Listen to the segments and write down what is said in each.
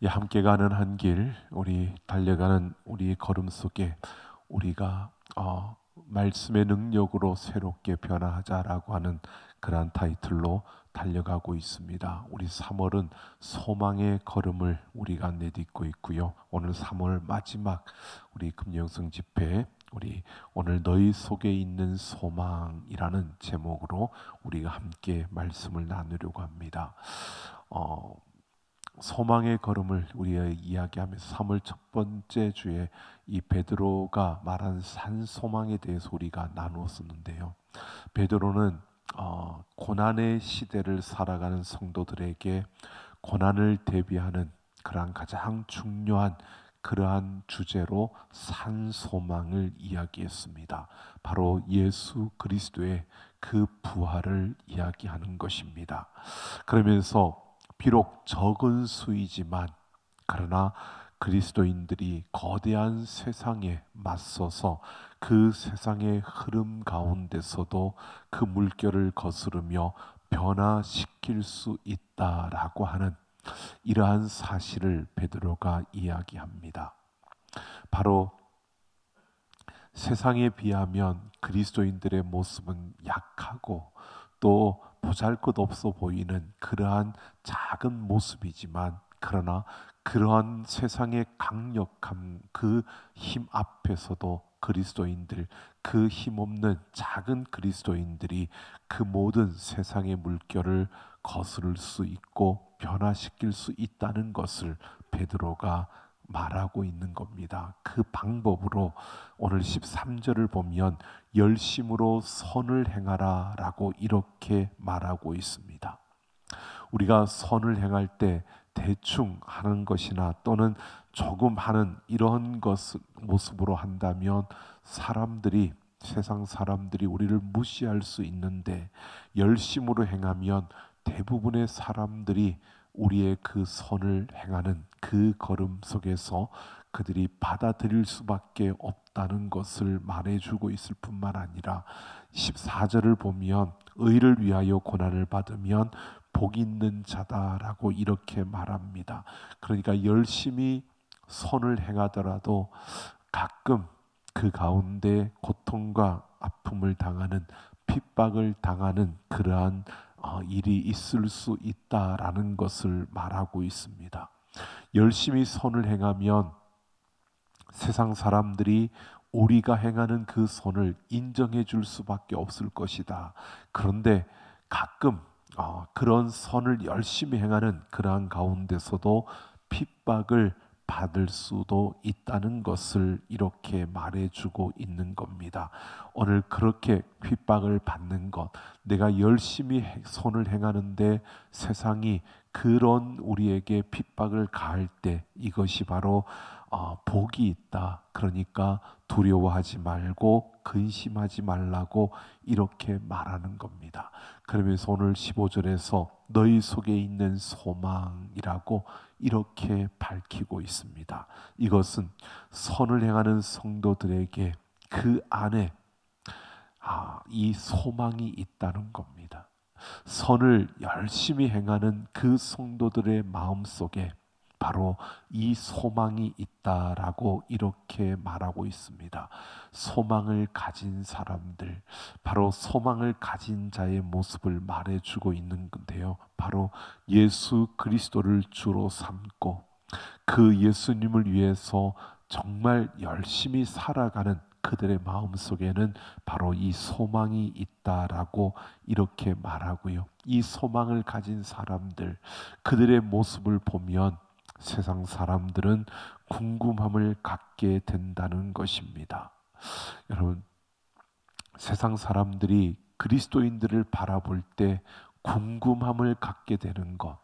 함께 가는 한 길, 우리 달려가는 우리의 걸음 속에 우리가 말씀의 능력으로 새롭게 변화하자라고 하는 그러한 타이틀로 달려가고 있습니다. 우리 3월은 소망의 걸음을 우리가 내딛고 있고요. 오늘 3월 마지막 우리 금영성 집회, 우리 오늘 너희 속에 있는 소망이라는 제목으로 우리가 함께 말씀을 나누려고 합니다. 소망의 걸음을 우리가 이야기하면서 3월 첫 번째 주에 이 베드로가 말한 산 소망에 대해서 우리가 나누었었는데요. 베드로는 고난의 시대를 살아가는 성도들에게 고난을 대비하는 그러한 가장 중요한 그러한 주제로 산 소망을 이야기했습니다. 바로 예수 그리스도의 그 부활을 이야기하는 것입니다. 그러면서 비록 적은 수이지만 그러나 그리스도인들이 거대한 세상에 맞서서 그 세상의 흐름 가운데서도 그 물결을 거스르며 변화시킬 수 있다라고 하는 이러한 사실을 베드로가 이야기합니다. 바로 세상에 비하면 그리스도인들의 모습은 약하고 또 보잘것없어 보이는 그러한 작은 모습이지만 그러나 그러한 세상의 강력함 그 힘 앞에서도 그리스도인들 그 힘없는 작은 그리스도인들이 그 모든 세상의 물결을 거스를 수 있고 변화시킬 수 있다는 것을 베드로가 말하고 있는 겁니다. 그 방법으로 오늘 13절을 보면 열심으로 선을 행하라 라고 이렇게 말하고 있습니다. 우리가 선을 행할 때 대충 하는 것이나 또는 조금 하는 이런 모습으로 한다면 세상 사람들이 우리를 무시할 수 있는데 열심으로 행하면 대부분의 사람들이 우리의 그 선을 행하는 그 걸음 속에서 그들이 받아들일 수밖에 없다는 것을 말해주고 있을 뿐만 아니라 14절을 보면 의를 위하여 고난을 받으면 복 있는 자다라고 이렇게 말합니다. 그러니까 열심히 선을 행하더라도 가끔 그 가운데 고통과 아픔을 당하는 핍박을 당하는 그러한 일이 있을 수 있다라는 것을 말하고 있습니다. 열심히 선을 행하면 세상 사람들이 우리가 행하는 그 선을 인정해 줄 수밖에 없을 것이다. 그런데 가끔 그런 선을 열심히 행하는 그러한 가운데서도 핍박을 받을 수도 있다는 것을 이렇게 말해주고 있는 겁니다. 오늘 그렇게 핍박을 받는 것, 내가 열심히 선을 행하는데 세상이 그런 우리에게 핍박을 가할 때 이것이 바로 복이 있다. 그러니까 두려워하지 말고 근심하지 말라고 이렇게 말하는 겁니다. 그러면서 오늘 15절에서 너희 속에 있는 소망이라고 이렇게 밝히고 있습니다. 이것은 선을 행하는 성도들에게 그 안에 이 소망이 있다는 겁니다. 선을 열심히 행하는 그 성도들의 마음속에 바로 이 소망이 있다라고 이렇게 말하고 있습니다. 소망을 가진 사람들, 바로 소망을 가진 자의 모습을 말해주고 있는 건데요. 바로 예수 그리스도를 주로 삼고 그 예수님을 위해서 정말 열심히 살아가는 그들의 마음속에는 바로 이 소망이 있다라고 이렇게 말하고요. 이 소망을 가진 사람들, 그들의 모습을 보면 세상 사람들은 궁금함을 갖게 된다는 것입니다. 여러분, 세상 사람들이 그리스도인들을 바라볼 때 궁금함을 갖게 되는 것,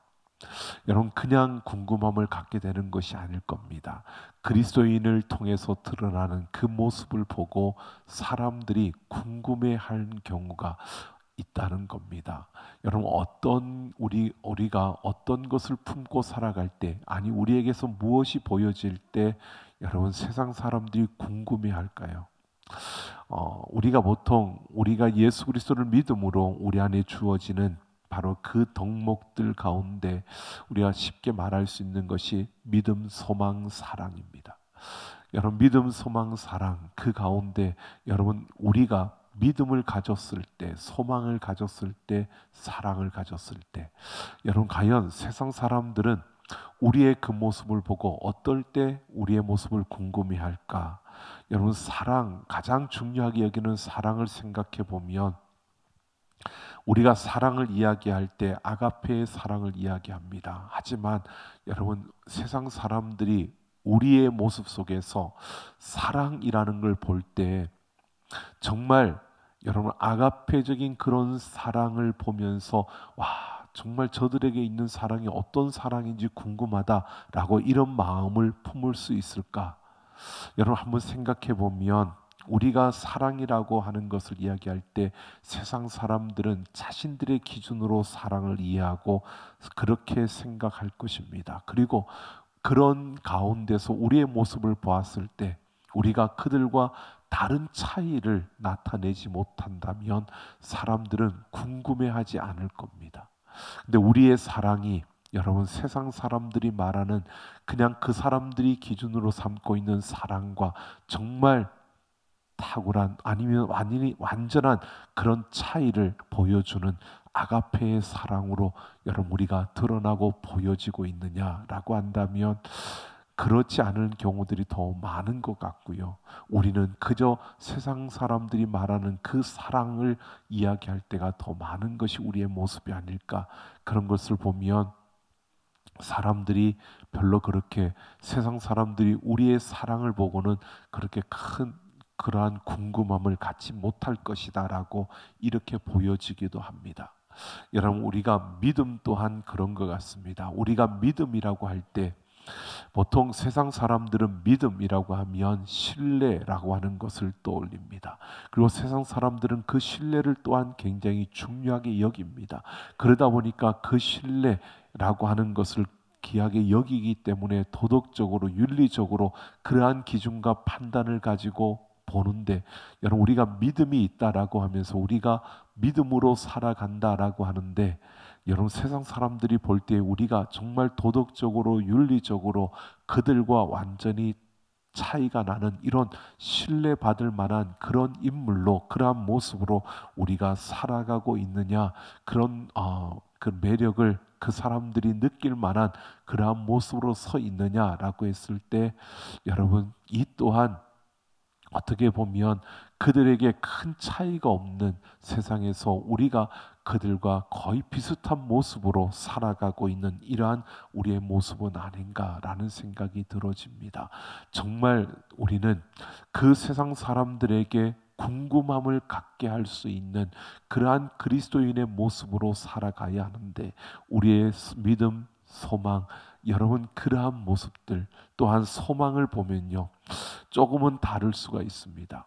여러분 그냥 궁금함을 갖게 되는 것이 아닐 겁니다. 그리스도인을 통해서 드러나는 그 모습을 보고 사람들이 궁금해하는 경우가 있다는 겁니다. 여러분 우리가 어떤 것을 품고 살아갈 때, 아니 우리에게서 무엇이 보여질 때 여러분 세상 사람들이 궁금해할까요? 우리가 예수 그리스도를 믿음으로 우리 안에 주어지는 바로 그 덕목들 가운데 우리가 쉽게 말할 수 있는 것이 믿음, 소망, 사랑입니다. 여러분, 믿음, 소망, 사랑, 그 가운데 여러분, 우리가 믿음을 가졌을 때, 소망을 가졌을 때, 사랑을 가졌을 때, 여러분, 과연 세상 사람들은 우리의 그 모습을 보고 어떨 때 우리의 모습을 궁금해할까? 여러분, 사랑, 가장 중요하게 여기는 사랑을 생각해 보면, 우리가 사랑을 이야기할 때 아가페의 사랑을 이야기합니다. 하지만 여러분, 세상 사람들이 우리의 모습 속에서 사랑이라는 걸 볼 때 정말 여러분, 아가페적인 그런 사랑을 보면서 와, 정말 저들에게 있는 사랑이 어떤 사랑인지 궁금하다라고 이런 마음을 품을 수 있을까? 여러분, 한번 생각해 보면 우리가 사랑이라고 하는 것을 이야기할 때 세상 사람들은 자신들의 기준으로 사랑을 이해하고 그렇게 생각할 것입니다. 그리고 그런 가운데서 우리의 모습을 보았을 때 우리가 그들과 다른 차이를 나타내지 못한다면 사람들은 궁금해하지 않을 겁니다. 근데 우리의 사랑이 여러분, 세상 사람들이 말하는 그냥 그 사람들이 기준으로 삼고 있는 사랑과 정말 탁월한, 아니면 완전한 그런 차이를 보여주는 아가페의 사랑으로 여러분, 우리가 드러나고 보여지고 있느냐라고 한다면 그렇지 않은 경우들이 더 많은 것 같고요. 우리는 그저 세상 사람들이 말하는 그 사랑을 이야기할 때가 더 많은 것이 우리의 모습이 아닐까. 그런 것을 보면 사람들이 별로 그렇게, 세상 사람들이 우리의 사랑을 보고는 그렇게 큰 그러한 궁금함을 갖지 못할 것이다라고 이렇게 보여지기도 합니다. 여러분, 우리가 믿음 또한 그런 것 같습니다. 우리가 믿음이라고 할 때 보통 세상 사람들은 믿음이라고 하면 신뢰라고 하는 것을 떠올립니다. 그리고 세상 사람들은 그 신뢰를 또한 굉장히 중요하게 여깁니다. 그러다 보니까 그 신뢰라고 하는 것을 귀하게 여기기 때문에 도덕적으로, 윤리적으로 그러한 기준과 판단을 가지고 보는데, 여러분, 우리가 믿음이 있다라고 하면서 우리가 믿음으로 살아간다라고 하는데, 여러분, 세상 사람들이 볼 때 우리가 정말 도덕적으로, 윤리적으로 그들과 완전히 차이가 나는 이런 신뢰받을 만한 그런 인물로, 그러한 모습으로 우리가 살아가고 있느냐, 그런 그 매력을 그 사람들이 느낄 만한 그러한 모습으로 서 있느냐라고 했을 때, 여러분, 이 또한 어떻게 보면 그들에게 큰 차이가 없는 세상에서 우리가 그들과 거의 비슷한 모습으로 살아가고 있는 이러한 우리의 모습은 아닌가라는 생각이 들어집니다. 정말 우리는 그 세상 사람들에게 궁금함을 갖게 할 수 있는 그러한 그리스도인의 모습으로 살아가야 하는데, 우리의 믿음, 소망, 여러분, 그러한 모습들 또한 소망을 보면요, 조금은 다를 수가 있습니다.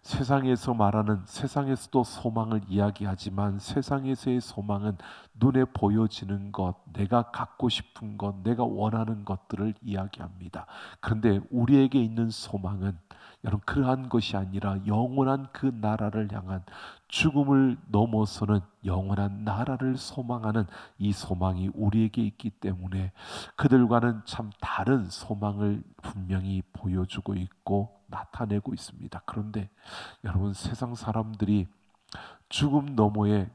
세상에서 말하는, 세상에서도 소망을 이야기하지만 세상에서의 소망은 눈에 보여지는 것, 내가 갖고 싶은 것, 내가 원하는 것들을 이야기합니다. 그런데 우리에게 있는 소망은 여러분, 그러한 것이 아니라 영원한 그 나라를 향한, 죽음을 넘어서는 영원한 나라를 소망하는 이 소망이 우리에게 있기 때문에 그들과는 참 다른 소망을 분명히 보여주고 있고 나타내고 있습니다. 그런데 여러분, 세상 사람들이 죽음 너머에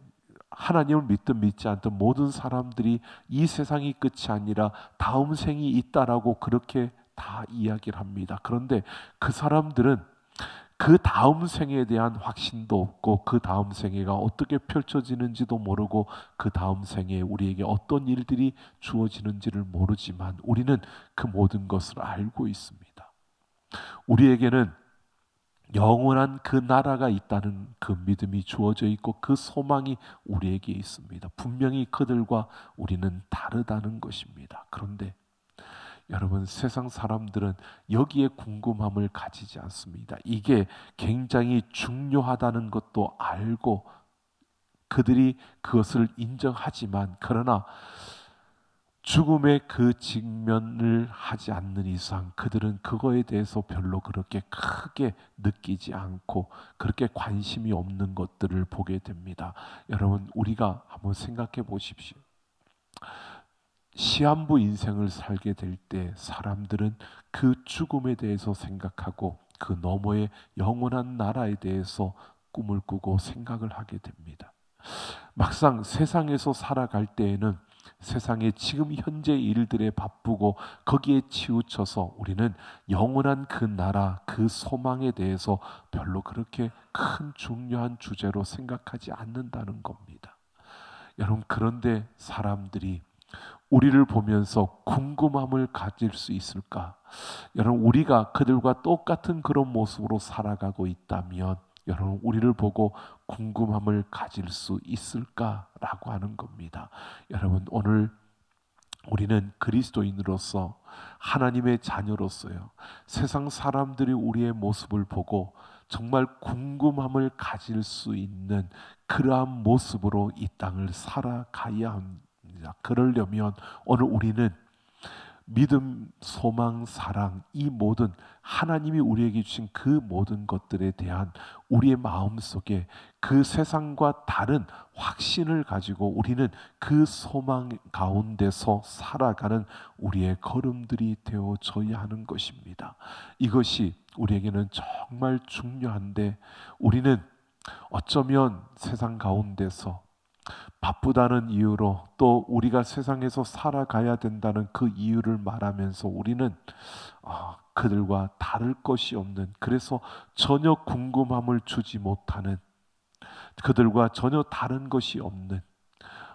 하나님을 믿든 믿지 않든 모든 사람들이 이 세상이 끝이 아니라 다음 생이 있다라고 그렇게 다 이야기를 합니다. 그런데 그 사람들은 그 다음 생에 대한 확신도 없고 그 다음 생애가 어떻게 펼쳐지는지도 모르고 그 다음 생에 우리에게 어떤 일들이 주어지는지를 모르지만 우리는 그 모든 것을 알고 있습니다. 우리에게는 영원한 그 나라가 있다는 그 믿음이 주어져 있고 그 소망이 우리에게 있습니다. 분명히 그들과 우리는 다르다는 것입니다. 그런데 여러분, 세상 사람들은 여기에 궁금함을 가지지 않습니다. 이게 굉장히 중요하다는 것도 알고 그들이 그것을 인정하지만, 그러나 죽음의 그 직면을 하지 않는 이상 그들은 그거에 대해서 별로 그렇게 크게 느끼지 않고 그렇게 관심이 없는 것들을 보게 됩니다. 여러분, 우리가 한번 생각해 보십시오. 시한부 인생을 살게 될 때 사람들은 그 죽음에 대해서 생각하고 그 너머의 영원한 나라에 대해서 꿈을 꾸고 생각을 하게 됩니다. 막상 세상에서 살아갈 때에는 세상의 지금 현재 일들에 바쁘고 거기에 치우쳐서 우리는 영원한 그 나라, 그 소망에 대해서 별로 그렇게 큰 중요한 주제로 생각하지 않는다는 겁니다. 여러분, 그런데 사람들이 우리를 보면서 궁금함을 가질 수 있을까? 여러분, 우리가 그들과 똑같은 그런 모습으로 살아가고 있다면 여러분, 우리를 보고 궁금함을 가질 수 있을까라고 하는 겁니다. 여러분, 오늘 우리는 그리스도인으로서 하나님의 자녀로서요, 세상 사람들이 우리의 모습을 보고 정말 궁금함을 가질 수 있는 그러한 모습으로 이 땅을 살아가야 합니다. 그러려면 오늘 우리는 믿음, 소망, 사랑, 이 모든 하나님이 우리에게 주신 그 모든 것들에 대한 우리의 마음속에 그 세상과 다른 확신을 가지고 우리는 그 소망 가운데서 살아가는 우리의 걸음들이 되어져야 하는 것입니다. 이것이 우리에게는 정말 중요한데 우리는 어쩌면 세상 가운데서 바쁘다는 이유로 또 우리가 세상에서 살아가야 된다는 그 이유를 말하면서 우리는 그들과 다를 것이 없는, 그래서 전혀 궁금함을 주지 못하는, 그들과 전혀 다른 것이 없는,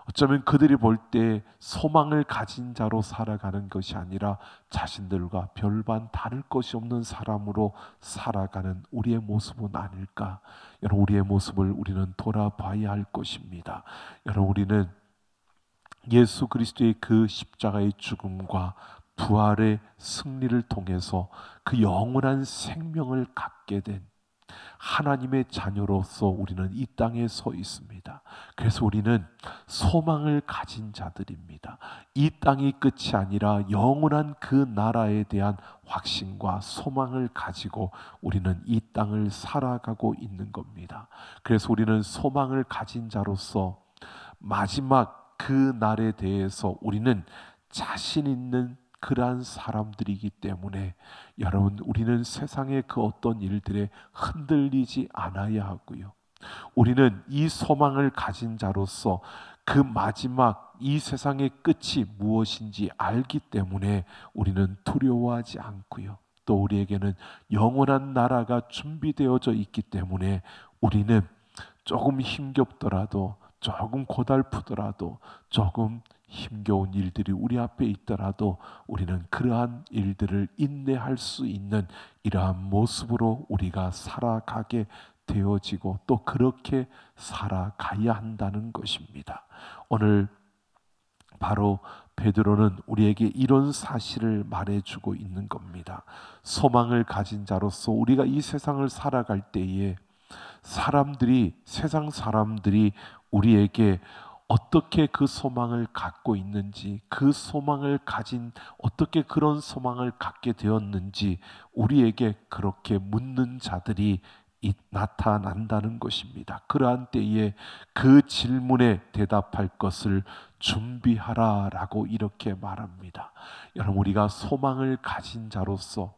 어쩌면 그들이 볼 때 소망을 가진 자로 살아가는 것이 아니라 자신들과 별반 다를 것이 없는 사람으로 살아가는 우리의 모습은 아닐까? 여러분, 우리의 모습을 우리는 돌아봐야 할 것입니다. 여러분, 우리는 예수 그리스도의 그 십자가의 죽음과 부활의 승리를 통해서 그 영원한 생명을 갖게 된 하나님의 자녀로서 우리는 이 땅에 서 있습니다. 그래서 우리는 소망을 가진 자들입니다. 이 땅이 끝이 아니라 영원한 그 나라에 대한 확신과 소망을 가지고 우리는 이 땅을 살아가고 있는 겁니다. 그래서 우리는 소망을 가진 자로서 마지막 그 날에 대해서 우리는 자신 있는 그러한 사람들이기 때문에 여러분, 우리는 세상의 그 어떤 일들에 흔들리지 않아야 하고요. 우리는 이 소망을 가진 자로서 그 마지막 이 세상의 끝이 무엇인지 알기 때문에 우리는 두려워하지 않고요. 또 우리에게는 영원한 나라가 준비되어져 있기 때문에 우리는 조금 힘겹더라도, 조금 고달프더라도, 조금 힘겨운 일들이 우리 앞에 있더라도 우리는 그러한 일들을 인내할 수 있는 이러한 모습으로 우리가 살아가게 되어지고 또 그렇게 살아가야 한다는 것입니다. 오늘 바로 베드로는 우리에게 이런 사실을 말해주고 있는 겁니다. 소망을 가진 자로서 우리가 이 세상을 살아갈 때에 세상 사람들이 우리에게 어떻게 그 소망을 갖고 있는지, 그 소망을 가진, 어떻게 그런 소망을 갖게 되었는지 우리에게 그렇게 묻는 자들이 나타난다는 것입니다. 그러한 때에 그 질문에 대답할 것을 준비하라라고 이렇게 말합니다. 여러분, 우리가 소망을 가진 자로서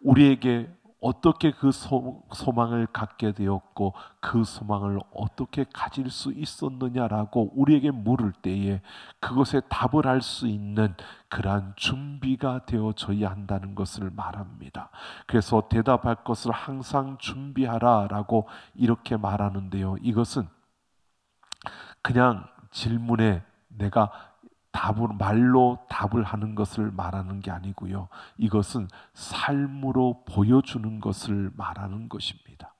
우리에게 어떻게 그 소망을 갖게 되었고 그 소망을 어떻게 가질 수 있었느냐라고 우리에게 물을 때에 그것에 답을 할 수 있는 그러한 준비가 되어져야 한다는 것을 말합니다. 그래서 대답할 것을 항상 준비하라라고 이렇게 말하는데요. 이것은 그냥 질문에 내가 말로 답을 하는 것을 말하는 게 아니고요. 이것은 삶으로 보여주는 것을 말하는 것입니다.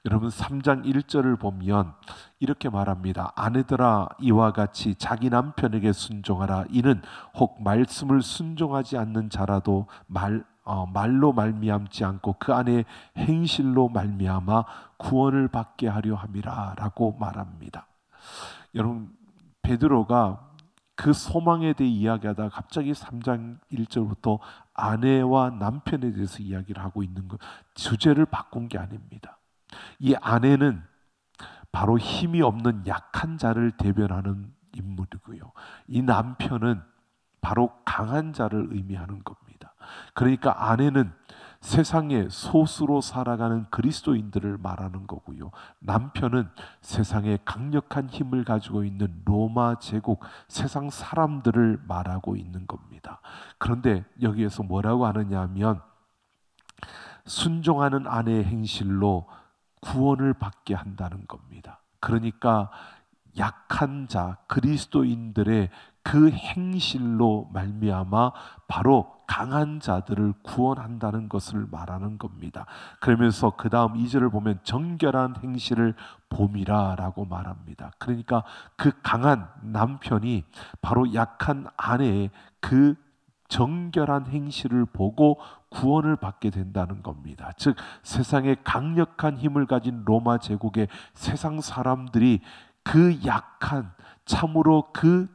여러분, 3장 1절을 보면 이렇게 말합니다. 아내들아, 이와 같이 자기 남편에게 순종하라. 이는 혹 말씀을 순종하지 않는 자라도 말로 말미암지 않고 그 안에 행실로 말미암아 구원을 받게 하려 함이라 라고 말합니다. 여러분, 베드로가 그 소망에 대해 이야기하다가 갑자기 3장 1절부터 아내와 남편에 대해서 이야기를 하고 있는 것, 주제를 바꾼 게 아닙니다. 이 아내는 바로 힘이 없는 약한 자를 대변하는 인물이고요. 이 남편은 바로 강한 자를 의미하는 겁니다. 그러니까 아내는 세상에 소수로 살아가는 그리스도인들을 말하는 거고요. 남편은 세상에 강력한 힘을 가지고 있는 로마 제국, 세상 사람들을 말하고 있는 겁니다. 그런데 여기에서 뭐라고 하느냐 하면 순종하는 아내의 행실로 구원을 받게 한다는 겁니다. 그러니까 약한 자, 그리스도인들의 그 행실로 말미암아 바로 강한 자들을 구원한다는 것을 말하는 겁니다. 그러면서 그 다음 2절을 보면 정결한 행실을 봄이라 라고 말합니다. 그러니까 그 강한 남편이 바로 약한 아내의 그 정결한 행실을 보고 구원을 받게 된다는 겁니다. 즉 세상에 강력한 힘을 가진 로마 제국의 세상 사람들이 그 약한, 참으로 그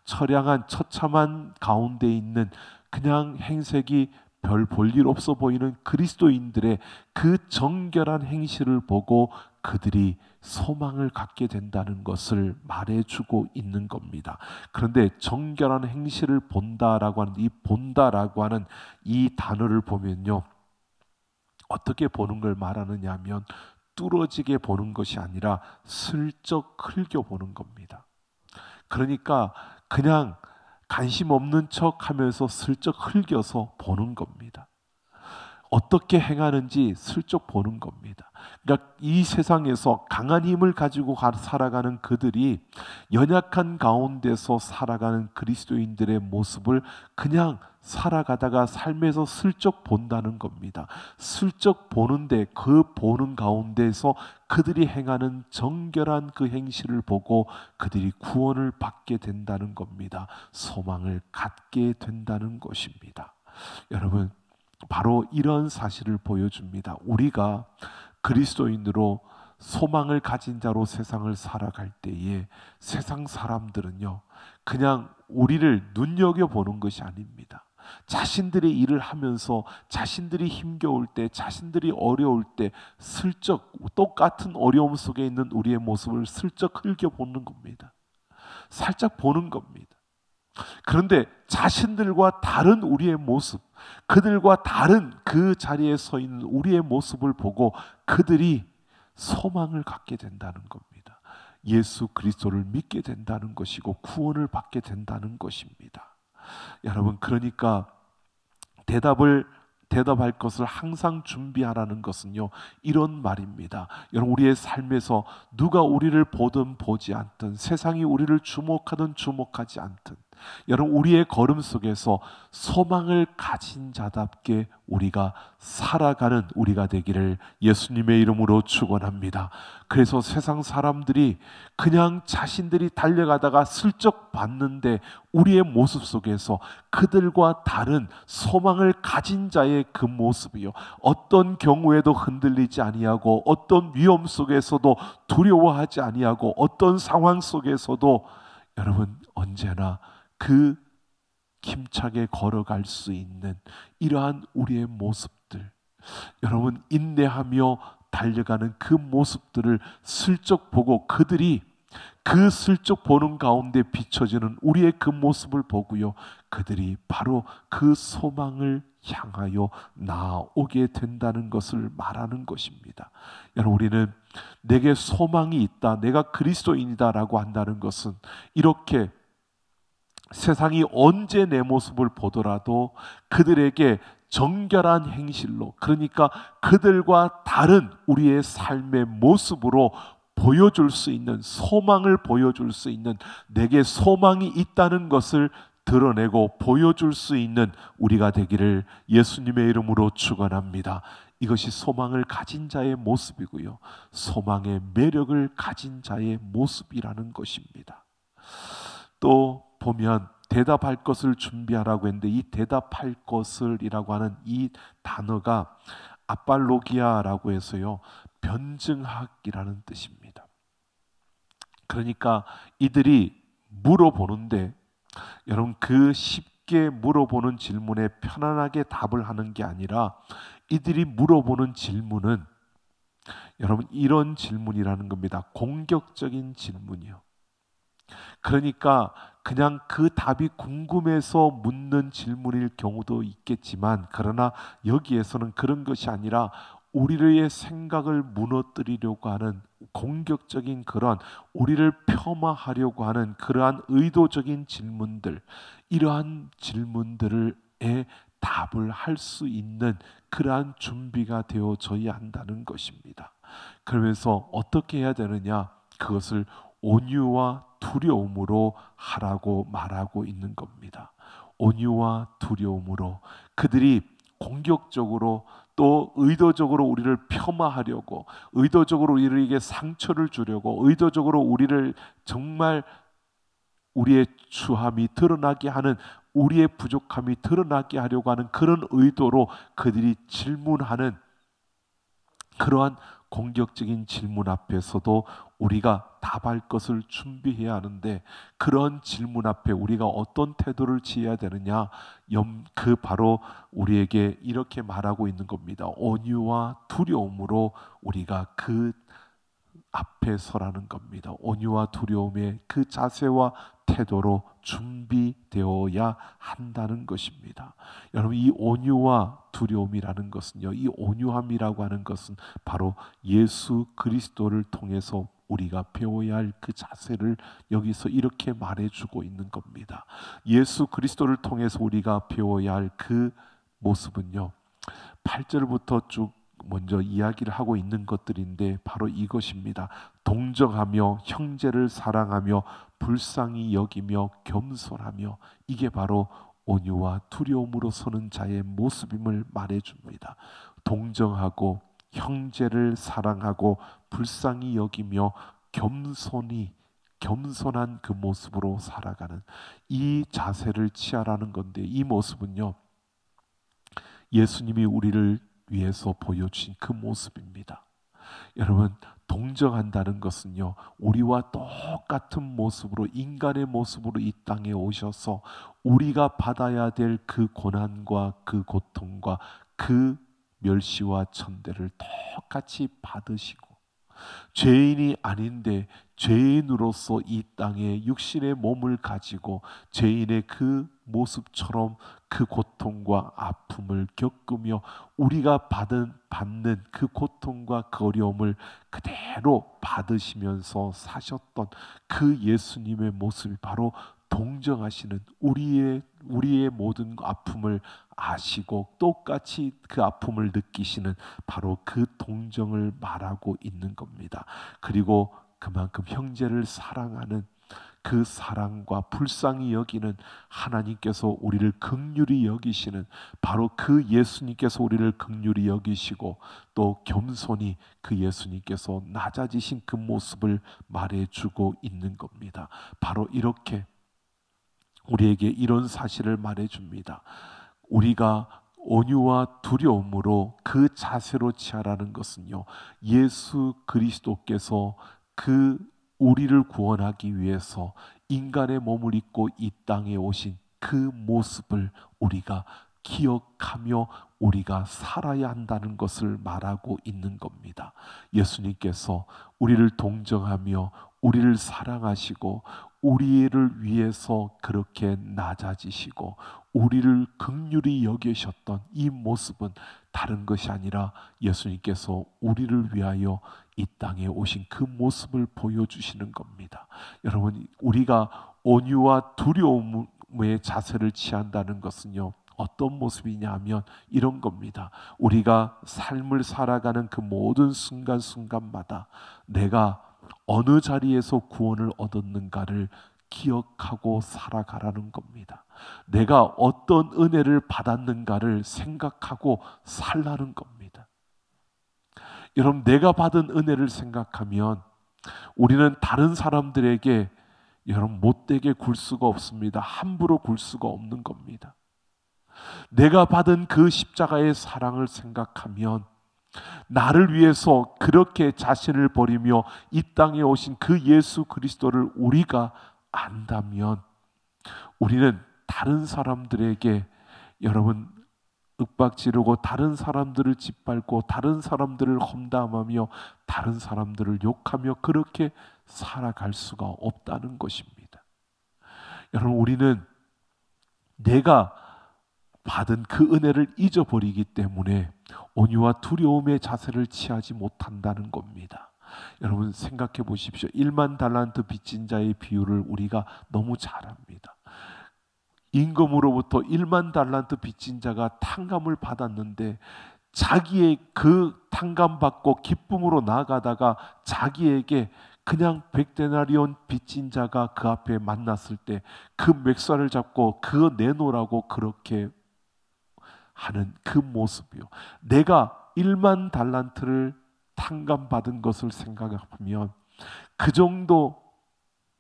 처량한 처참한 가운데 있는 그냥 행색이 별 볼 일 없어 보이는 그리스도인들의 그 정결한 행실을 보고 그들이 소망을 갖게 된다는 것을 말해주고 있는 겁니다. 그런데 정결한 행실을 본다라고 하는 이 본다라고 하는 이 단어를 보면요, 어떻게 보는 걸 말하느냐 하면 뚫어지게 보는 것이 아니라 슬쩍 흘겨보는 겁니다. 그러니까 그냥 관심 없는 척 하면서 슬쩍 흘겨서 보는 겁니다. 어떻게 행하는지 슬쩍 보는 겁니다. 그러니까 이 세상에서 강한 힘을 가지고 살아가는 그들이 연약한 가운데서 살아가는 그리스도인들의 모습을 그냥 살아가다가 삶에서 슬쩍 본다는 겁니다. 슬쩍 보는데 그 보는 가운데서 그들이 행하는 정결한 그 행실을 보고 그들이 구원을 받게 된다는 겁니다. 소망을 갖게 된다는 것입니다. 여러분, 바로 이런 사실을 보여줍니다. 우리가 그리스도인으로 소망을 가진 자로 세상을 살아갈 때에 세상 사람들은요, 그냥 우리를 눈여겨보는 것이 아닙니다. 자신들의 일을 하면서 자신들이 힘겨울 때, 자신들이 어려울 때 슬쩍 똑같은 어려움 속에 있는 우리의 모습을 슬쩍 흘겨보는 겁니다. 살짝 보는 겁니다. 그런데 자신들과 다른 우리의 모습, 그들과 다른 그 자리에 서 있는 우리의 모습을 보고 그들이 소망을 갖게 된다는 겁니다. 예수 그리스도를 믿게 된다는 것이고 구원을 받게 된다는 것입니다. 여러분, 그러니까 대답할 것을 항상 준비하라는 것은요, 이런 말입니다. 여러분, 우리의 삶에서 누가 우리를 보든 보지 않든, 세상이 우리를 주목하든 주목하지 않든, 여러분, 우리의 걸음 속에서 소망을 가진 자답게 우리가 살아가는 우리가 되기를 예수님의 이름으로 축원합니다. 그래서 세상 사람들이 그냥 자신들이 달려가다가 슬쩍 봤는데 우리의 모습 속에서 그들과 다른 소망을 가진 자의 그 모습이요, 어떤 경우에도 흔들리지 아니하고 어떤 위험 속에서도 두려워하지 아니하고 어떤 상황 속에서도 여러분 언제나 그 힘차게 걸어갈 수 있는 이러한 우리의 모습들, 여러분 인내하며 달려가는 그 모습들을 슬쩍 보고 그들이 그 슬쩍 보는 가운데 비춰지는 우리의 그 모습을 보고요, 그들이 바로 그 소망을 향하여 나오게 된다는 것을 말하는 것입니다. 여러분, 우리는 내게 소망이 있다, 내가 그리스도인이다 라고 한다는 것은 이렇게 세상이 언제 내 모습을 보더라도 그들에게 정결한 행실로, 그러니까 그들과 다른 우리의 삶의 모습으로 보여줄 수 있는, 소망을 보여줄 수 있는, 내게 소망이 있다는 것을 드러내고 보여줄 수 있는 우리가 되기를 예수님의 이름으로 축원합니다. 이것이 소망을 가진 자의 모습이고요, 소망의 매력을 가진 자의 모습이라는 것입니다. 또 보면 대답할 것을 준비하라고 했는데 이 대답할 것을이라고 하는 이 단어가 아팔로기아라고 해서요, 변증학이라는 뜻입니다. 그러니까 이들이 물어보는데 여러분, 그 쉽게 물어보는 질문에 편안하게 답을 하는 게 아니라 이들이 물어보는 질문은 여러분 이런 질문이라는 겁니다. 공격적인 질문이요. 그러니까 그냥 그 답이 궁금해서 묻는 질문일 경우도 있겠지만, 그러나 여기에서는 그런 것이 아니라 우리의 생각을 무너뜨리려고 하는 공격적인 그러한, 우리를 폄하하려고 하는 그러한 의도적인 질문들, 이러한 질문들에 답을 할 수 있는 그러한 준비가 되어져야 한다는 것입니다. 그러면서 어떻게 해야 되느냐? 그것을 온유와 두려움으로 하라고 말하고 있는 겁니다. 온유와 두려움으로. 그들이 공격적으로 또 의도적으로 우리를 폄하하려고, 의도적으로 우리에게 상처를 주려고, 의도적으로 우리를 정말 우리의 추함이 드러나게 하는, 우리의 부족함이 드러나게 하려고 하는 그런 의도로 그들이 질문하는 그러한 공격적인 질문 앞에서도 우리가 답할 것을 준비해야 하는데, 그런 질문 앞에 우리가 어떤 태도를 취해야 되느냐? 그 바로 우리에게 이렇게 말하고 있는 겁니다. 온유와 두려움으로 우리가 그 앞에 서라는 겁니다. 온유와 두려움의 그 자세와 태도로 준비되어야 한다는 것입니다. 여러분, 이 온유와 두려움이라는 것은요, 이 온유함이라고 하는 것은 바로 예수 그리스도를 통해서 우리가 배워야 할 그 자세를 여기서 이렇게 말해주고 있는 겁니다. 예수 그리스도를 통해서 우리가 배워야 할 그 모습은요, 8절부터 쭉 먼저 이야기를 하고 있는 것들인데 바로 이것입니다. 동정하며 형제를 사랑하며 불쌍히 여기며 겸손하며, 이게 바로 온유와 두려움으로 서는 자의 모습임을 말해줍니다. 동정하고 형제를 사랑하고 불쌍히 여기며 겸손한 그 모습으로 살아가는 이 자세를 취하라는 건데, 이 모습은요, 예수님이 우리를 위해서 보여주신 그 모습입니다. 여러분, 동정한다는 것은요, 우리와 똑같은 모습으로, 인간의 모습으로 이 땅에 오셔서 우리가 받아야 될 그 고난과 그 고통과 그 멸시와 천대를 똑같이 받으시고, 죄인이 아닌데 죄인으로서 이 땅에 육신의 몸을 가지고 죄인의 그 모습처럼 그 고통과 아픔을 겪으며 우리가 받는 그 고통과 그 어려움을 그대로 받으시면서 사셨던 그 예수님의 모습이 바로 동정하시는, 우리의 모든 아픔을 아시고 똑같이 그 아픔을 느끼시는 바로 그 동정을 말하고 있는 겁니다. 그리고 그만큼 형제를 사랑하는 그 사랑과 불쌍히 여기는, 하나님께서 우리를 긍휼히 여기시는 바로 그 예수님께서 우리를 긍휼히 여기시고, 또 겸손히 그 예수님께서 낮아지신 그 모습을 말해주고 있는 겁니다. 바로 이렇게 우리에게 이런 사실을 말해줍니다. 우리가 온유와 두려움으로 그 자세로 취하라는 것은요, 예수 그리스도께서 그 우리를 구원하기 위해서 인간의 몸을 입고 이 땅에 오신 그 모습을 우리가 기억하며 우리가 살아야 한다는 것을 말하고 있는 겁니다. 예수님께서 우리를 동정하며 우리를 사랑하시고 우리를 위해서 그렇게 낮아지시고 우리를 긍휼히 여기셨던 이 모습은 다른 것이 아니라 예수님께서 우리를 위하여 이 땅에 오신 그 모습을 보여주시는 겁니다. 여러분, 우리가 온유와 두려움의 자세를 취한다는 것은요, 어떤 모습이냐 하면 이런 겁니다. 우리가 삶을 살아가는 그 모든 순간순간마다 내가 어느 자리에서 구원을 얻었는가를 기억하고 살아가라는 겁니다. 내가 어떤 은혜를 받았는가를 생각하고 살라는 겁니다. 여러분, 내가 받은 은혜를 생각하면 우리는 다른 사람들에게 여러분 못되게 굴 수가 없습니다. 함부로 굴 수가 없는 겁니다. 내가 받은 그 십자가의 사랑을 생각하면, 나를 위해서 그렇게 자신을 버리며 이 땅에 오신 그 예수 그리스도를 우리가 안다면 우리는 다른 사람들에게 여러분 윽박지르고 다른 사람들을 짓밟고 다른 사람들을 험담하며 다른 사람들을 욕하며 그렇게 살아갈 수가 없다는 것입니다. 여러분, 우리는 내가 받은 그 은혜를 잊어버리기 때문에 온유와 두려움의 자세를 취하지 못한다는 겁니다. 여러분, 생각해 보십시오. 1만 달란트 빚진 자의 비유를 우리가 너무 잘 압니다. 임금으로부터 1만 달란트 빚진 자가 탕감을 받았는데 자기의 그 탕감 받고 기쁨으로 나아가다가 자기에게 그냥 100데나리온 빚진 자가 그 앞에 만났을 때 그 맥살을 잡고 그거 내놓으라고 그렇게 하는 그 모습이요. 내가 1만 달란트를 탕감받은 것을 생각하면 그 정도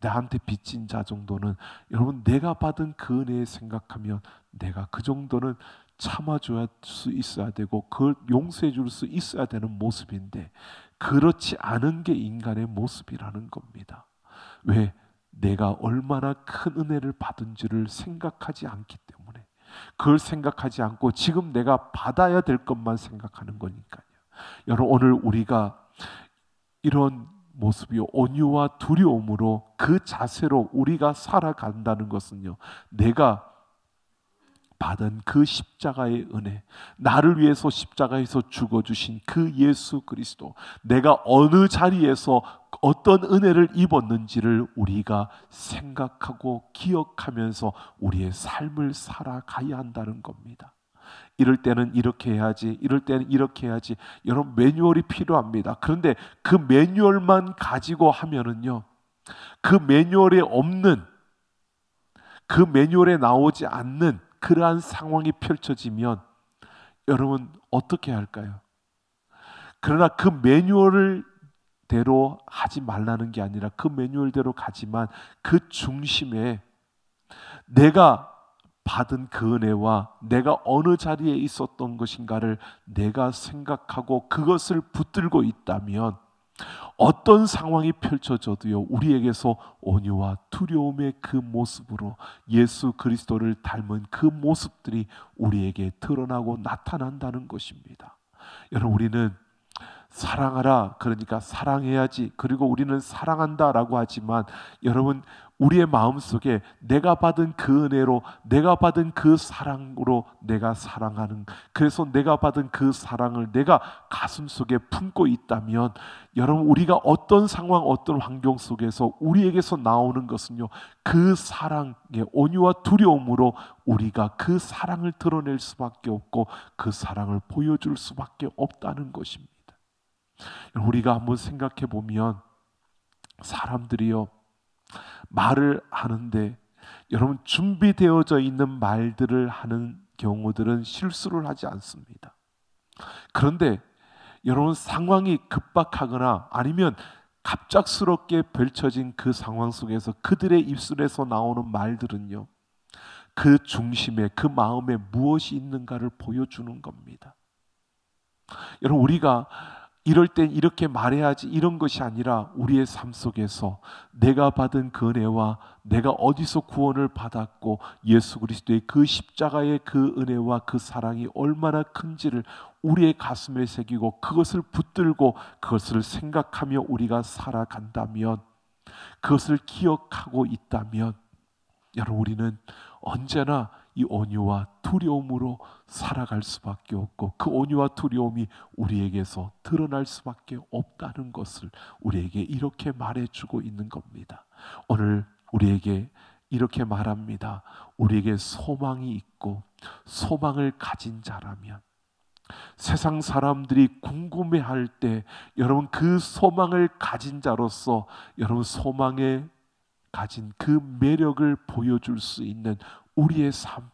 나한테 빚진 자 정도는 여러분 내가 받은 그 은혜에 생각하면 내가 그 정도는 참아줄 수 있어야 되고 그걸 용서해 줄 수 있어야 되는 모습인데 그렇지 않은 게 인간의 모습이라는 겁니다. 왜? 내가 얼마나 큰 은혜를 받은지를 생각하지 않기 때문에 그걸 생각하지 않고 지금 내가 받아야 될 것만 생각하는 거니까요. 여러분, 오늘 우리가 이런 모습이요, 온유와 두려움으로 그 자세로 우리가 살아간다는 것은요, 내가 받은 그 십자가의 은혜, 나를 위해서 십자가에서 죽어주신 그 예수 그리스도, 내가 어느 자리에서 어떤 은혜를 입었는지를 우리가 생각하고 기억하면서 우리의 삶을 살아가야 한다는 겁니다. 이럴 때는 이렇게 해야지, 이럴 때는 이렇게 해야지. 여러분, 매뉴얼이 필요합니다. 그런데 그 매뉴얼만 가지고 하면은요, 그 매뉴얼에 없는, 그 매뉴얼에 나오지 않는 그러한 상황이 펼쳐지면 여러분 어떻게 할까요? 그러나 그 매뉴얼을 대로 하지 말라는 게 아니라 그 매뉴얼대로 가지만 그 중심에 내가 받은 그 은혜와 내가 어느 자리에 있었던 것인가를 내가 생각하고 그것을 붙들고 있다면 어떤 상황이 펼쳐져도요, 우리에게서 온유와 두려움의 그 모습으로 예수 그리스도를 닮은 그 모습들이 우리에게 드러나고 나타난다는 것입니다. 여러분, 우리는 사랑하라, 그러니까 사랑해야지, 그리고 우리는 사랑한다라고 하지만 여러분, 우리의 마음속에 내가 받은 그 은혜로, 내가 받은 그 사랑으로 내가 사랑하는, 그래서 내가 받은 그 사랑을 내가 가슴속에 품고 있다면 여러분, 우리가 어떤 상황, 어떤 환경 속에서 우리에게서 나오는 것은요, 그 사랑의 온유와 두려움으로 우리가 그 사랑을 드러낼 수밖에 없고 그 사랑을 보여줄 수밖에 없다는 것입니다. 우리가 한번 생각해 보면 사람들이요, 말을 하는데 여러분, 준비되어져 있는 말들을 하는 경우들은 실수를 하지 않습니다. 그런데 여러분, 상황이 급박하거나 아니면 갑작스럽게 펼쳐진 그 상황 속에서 그들의 입술에서 나오는 말들은요, 그 중심에, 그 마음에 무엇이 있는가를 보여주는 겁니다. 여러분, 우리가 이럴 땐 이렇게 말해야지 이런 것이 아니라 우리의 삶 속에서 내가 받은 그 은혜와 내가 어디서 구원을 받았고 예수 그리스도의 그 십자가의 그 은혜와 그 사랑이 얼마나 큰지를 우리의 가슴에 새기고 그것을 붙들고 그것을 생각하며 우리가 살아간다면, 그것을 기억하고 있다면 여러분, 우리는 언제나 이 온유와 두려움으로 살아갈 수밖에 없고 그 온유와 두려움이 우리에게서 드러날 수밖에 없다는 것을 우리에게 이렇게 말해주고 있는 겁니다. 오늘 우리에게 이렇게 말합니다. 우리에게 소망이 있고 소망을 가진 자라면, 세상 사람들이 궁금해할 때 여러분, 그 소망을 가진 자로서 여러분, 소망에 가진 그 매력을 보여줄 수 있는 우리의 삶,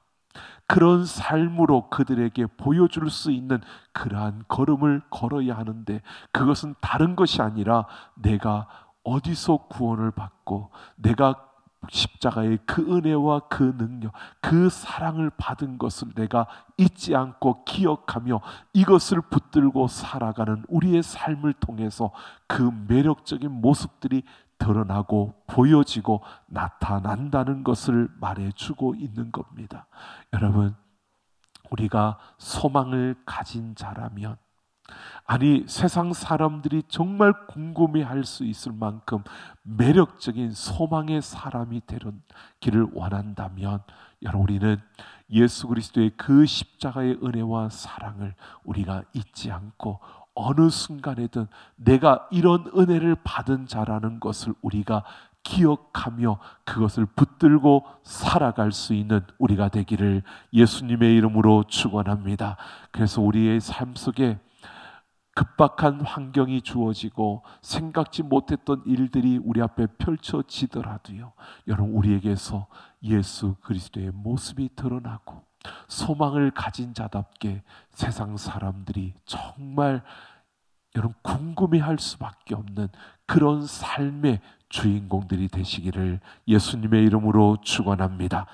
그런 삶으로 그들에게 보여줄 수 있는 그러한 걸음을 걸어야 하는데, 그것은 다른 것이 아니라 내가 어디서 구원을 받고 내가 십자가의 그 은혜와 그 능력, 그 사랑을 받은 것을 내가 잊지 않고 기억하며 이것을 붙들고 살아가는 우리의 삶을 통해서 그 매력적인 모습들이 드러나고 보여지고 나타난다는 것을 말해주고 있는 겁니다. 여러분, 우리가 소망을 가진 자라면, 아니 세상 사람들이 정말 궁금해할 수 있을 만큼 매력적인 소망의 사람이 되기를 원한다면, 여러분, 우리는 예수 그리스도의 그 십자가의 은혜와 사랑을 우리가 잊지 않고 어느 순간에든 내가 이런 은혜를 받은 자라는 것을 우리가 기억하며 그것을 붙들고 살아갈 수 있는 우리가 되기를 예수님의 이름으로 축원합니다. 그래서 우리의 삶 속에 급박한 환경이 주어지고 생각지 못했던 일들이 우리 앞에 펼쳐지더라도요, 여러분, 우리에게서 예수 그리스도의 모습이 드러나고 소망을 가진 자답게 세상 사람들이 정말 여러분 궁금해할 수밖에 없는 그런 삶의 주인공들이 되시기를 예수님의 이름으로 축원합니다.